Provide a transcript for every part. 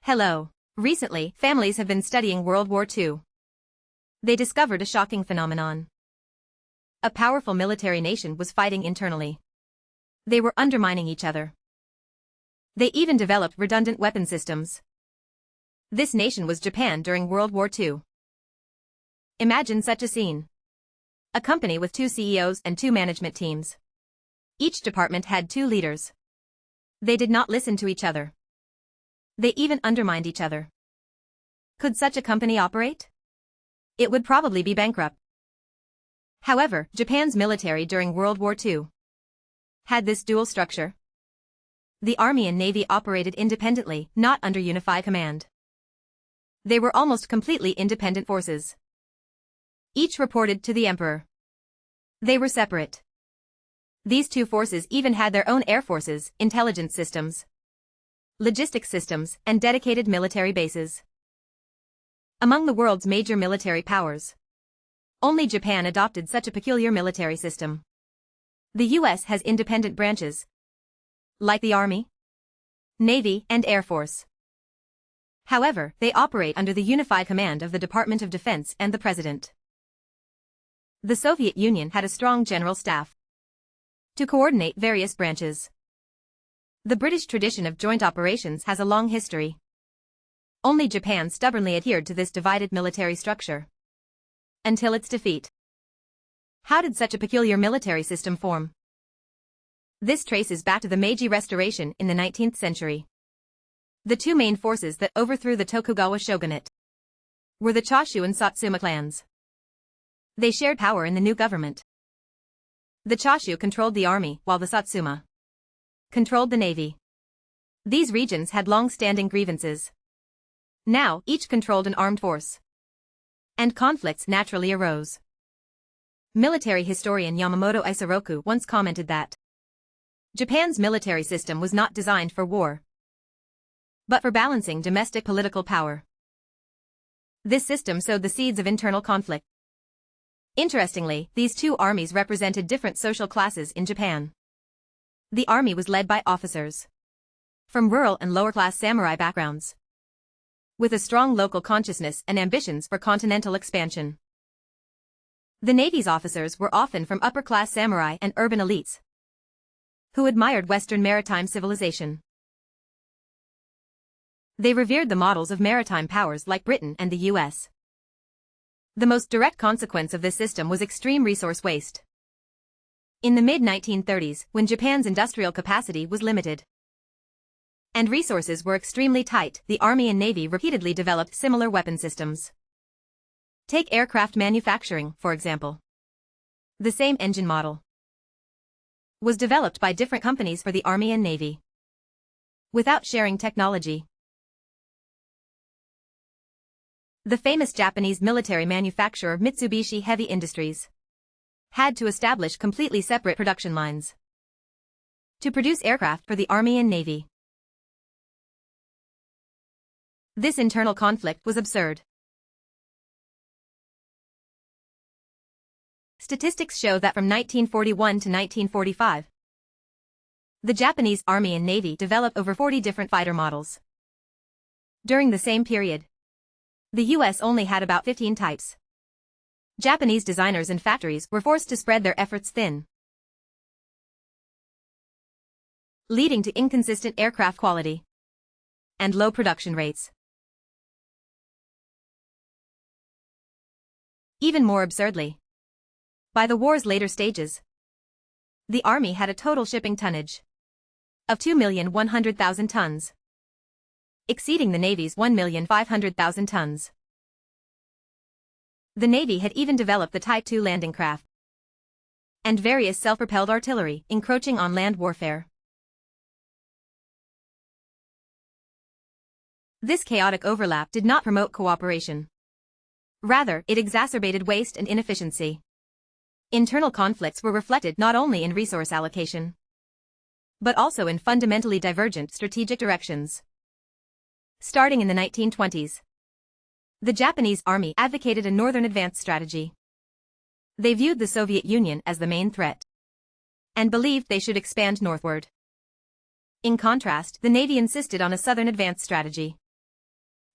Hello. Recently, families have been studying World War II. They discovered a shocking phenomenon. A powerful military nation was fighting internally. They were undermining each other. They even developed redundant weapon systems. This nation was Japan during World War II. Imagine such a scene. A company with 2 CEOs and 2 management teams. Each department had 2 leaders. They did not listen to each other. They even undermined each other. Could such a company operate? It would probably be bankrupt. However, Japan's military during World War II had this dual structure. The Army and Navy operated independently, not under unified command. They were almost completely independent forces. Each reported to the emperor. They were separate. These 2 forces even had their own air forces, intelligence systems, logistics systems, and dedicated military bases. Among the world's major military powers, only Japan adopted such a peculiar military system. The US has independent branches, like the Army, Navy, and Air Force. However, they operate under the unified command of the Department of Defense and the President. The Soviet Union had a strong general staff to coordinate various branches. The British tradition of joint operations has a long history. Only Japan stubbornly adhered to this divided military structure until its defeat. How did such a peculiar military system form? This traces back to the Meiji Restoration in the 19th century. The 2 main forces that overthrew the Tokugawa shogunate were the Choshu and Satsuma clans. They shared power in the new government. The Choshu controlled the army, while the Satsuma controlled the navy. These regions had long-standing grievances. Now, each controlled an armed force, and conflicts naturally arose. Military historian Yamamoto Isoroku once commented that Japan's military system was not designed for war, but for balancing domestic political power. This system sowed the seeds of internal conflict. Interestingly, these 2 armies represented different social classes in Japan. The army was led by officers from rural and lower-class samurai backgrounds, with a strong local consciousness and ambitions for continental expansion. The Navy's officers were often from upper-class samurai and urban elites who admired Western maritime civilization. They revered the models of maritime powers like Britain and the US. The most direct consequence of this system was extreme resource waste. In the mid-1930s, when Japan's industrial capacity was limited and resources were extremely tight, the Army and Navy repeatedly developed similar weapon systems. Take aircraft manufacturing, for example. The same engine model was developed by different companies for the Army and Navy, without sharing technology. The famous Japanese military manufacturer Mitsubishi Heavy Industries had to establish completely separate production lines to produce aircraft for the Army and Navy. This internal conflict was absurd. Statistics show that from 1941 to 1945, the Japanese Army and Navy developed over 40 different fighter models. During the same period, the US only had about 15 types. Japanese designers and factories were forced to spread their efforts thin, leading to inconsistent aircraft quality and low production rates. Even more absurdly, by the war's later stages, the Army had a total shipping tonnage of 2,100,000 tons, exceeding the Navy's 1,500,000 tons. The Navy had even developed the Type II landing craft and various self-propelled artillery, encroaching on land warfare. This chaotic overlap did not promote cooperation. Rather, it exacerbated waste and inefficiency. Internal conflicts were reflected not only in resource allocation, but also in fundamentally divergent strategic directions. Starting in the 1920s, the Japanese Army advocated a northern advance strategy. They viewed the Soviet Union as the main threat and believed they should expand northward. In contrast, the Navy insisted on a southern advance strategy.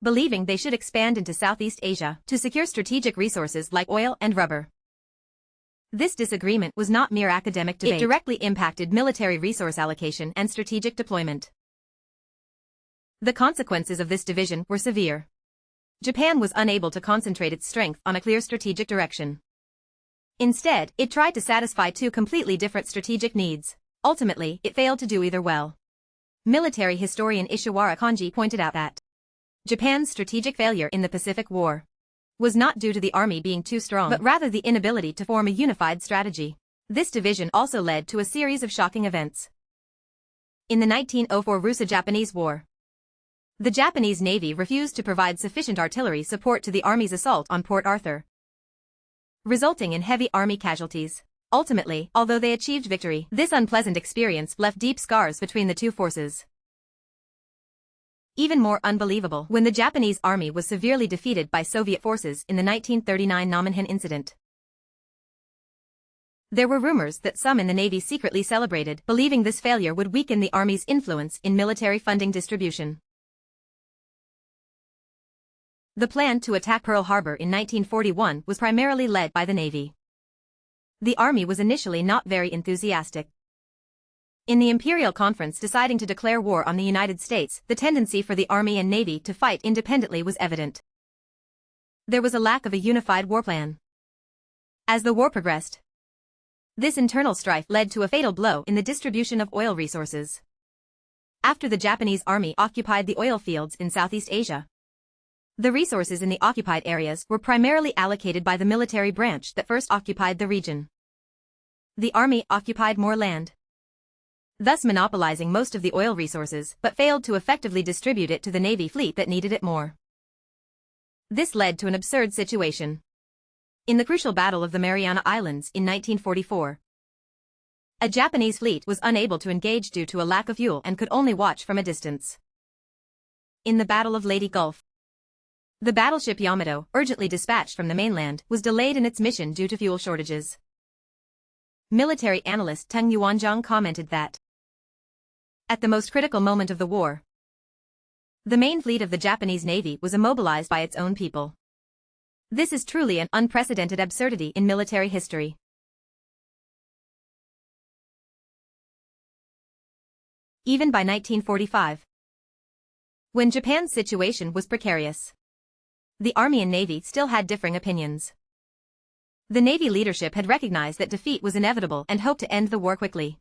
believing they should expand into Southeast Asia to secure strategic resources like oil and rubber. This disagreement was not mere academic debate. It directly impacted military resource allocation and strategic deployment. The consequences of this division were severe. Japan was unable to concentrate its strength on a clear strategic direction. Instead, it tried to satisfy two completely different strategic needs. Ultimately, it failed to do either well. Military historian Ishiwara Kanji pointed out that Japan's strategic failure in the Pacific War was not due to the army being too strong, but rather the inability to form a unified strategy. This division also led to a series of shocking events. In the 1904 Russo-Japanese War, the Japanese Navy refused to provide sufficient artillery support to the Army's assault on Port Arthur, resulting in heavy Army casualties. Ultimately, although they achieved victory, this unpleasant experience left deep scars between the two forces. Even more unbelievable, when the Japanese Army was severely defeated by Soviet forces in the 1939 Namenhen incident. There were rumors that some in the Navy secretly celebrated, believing this failure would weaken the Army's influence in military funding distribution. The plan to attack Pearl Harbor in 1941 was primarily led by the Navy. The Army was initially not very enthusiastic. In the Imperial Conference deciding to declare war on the United States, the tendency for the Army and Navy to fight independently was evident. There was a lack of a unified war plan. As the war progressed, this internal strife led to a fatal blow in the distribution of oil resources. After the Japanese Army occupied the oil fields in Southeast Asia, the resources in the occupied areas were primarily allocated by the military branch that first occupied the region. The Army occupied more land, thus monopolizing most of the oil resources, but failed to effectively distribute it to the Navy fleet that needed it more. This led to an absurd situation. In the crucial Battle of the Mariana Islands in 1944, a Japanese fleet was unable to engage due to a lack of fuel and could only watch from a distance. In the Battle of Leyte Gulf, the battleship Yamato, urgently dispatched from the mainland, was delayed in its mission due to fuel shortages. Military analyst Teng Yuanzhang commented that, at the most critical moment of the war, the main fleet of the Japanese Navy was immobilized by its own people. This is truly an unprecedented absurdity in military history. Even by 1945, when Japan's situation was precarious, the Army and Navy still had differing opinions. The Navy leadership had recognized that defeat was inevitable and hoped to end the war quickly,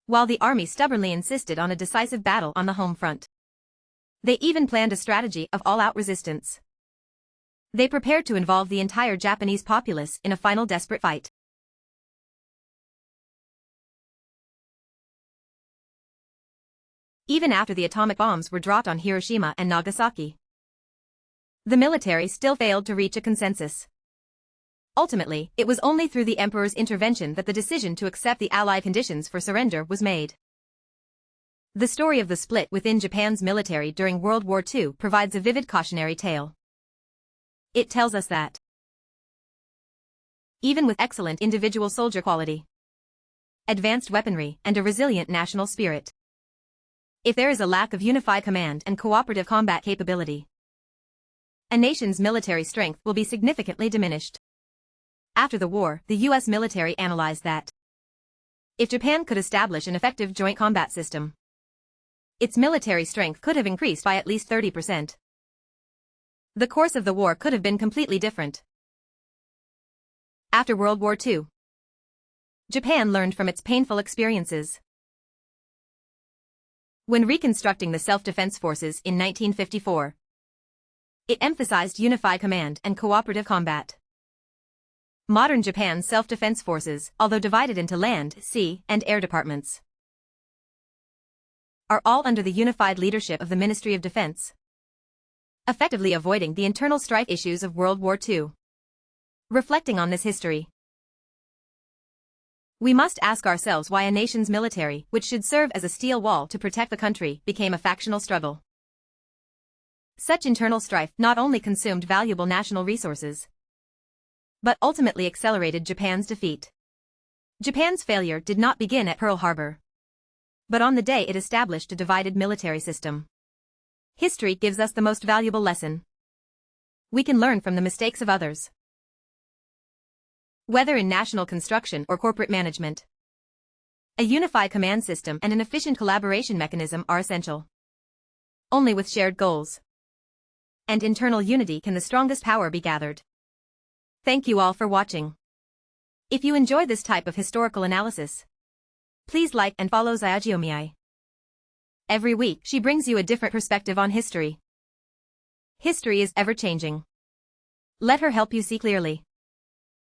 while the Army stubbornly insisted on a decisive battle on the home front. They even planned a strategy of all-out resistance. They prepared to involve the entire Japanese populace in a final desperate fight. Even after the atomic bombs were dropped on Hiroshima and Nagasaki, the military still failed to reach a consensus. Ultimately, it was only through the Emperor's intervention that the decision to accept the Allied conditions for surrender was made. The story of the split within Japan's military during World War II provides a vivid cautionary tale. It tells us that, even with excellent individual soldier quality, advanced weaponry, and a resilient national spirit, if there is a lack of unified command and cooperative combat capability, a nation's military strength will be significantly diminished. After the war, the U.S. military analyzed that if Japan could establish an effective joint combat system, its military strength could have increased by at least 30%. The course of the war could have been completely different. After World War II, Japan learned from its painful experiences. When reconstructing the self-defense forces in 1954, it emphasized unified command and cooperative combat. Modern Japan's self-defense forces, although divided into land, sea, and air departments, are all under the unified leadership of the Ministry of Defense, effectively avoiding the internal strife issues of World War II. Reflecting on this history, we must ask ourselves why a nation's military, which should serve as a steel wall to protect the country, became a factional struggle. Such internal strife not only consumed valuable national resources, but ultimately accelerated Japan's defeat. Japan's failure did not begin at Pearl Harbor, but on the day it established a divided military system. History gives us the most valuable lesson. We can learn from the mistakes of others. Whether in national construction or corporate management, a unified command system and an efficient collaboration mechanism are essential. Only with shared goals and internal unity can the strongest power be gathered. Thank you all for watching. If you enjoy this type of historical analysis, please like and follow WWII. Every week she brings you a different perspective on history. History is ever changing. Let her help you see clearly.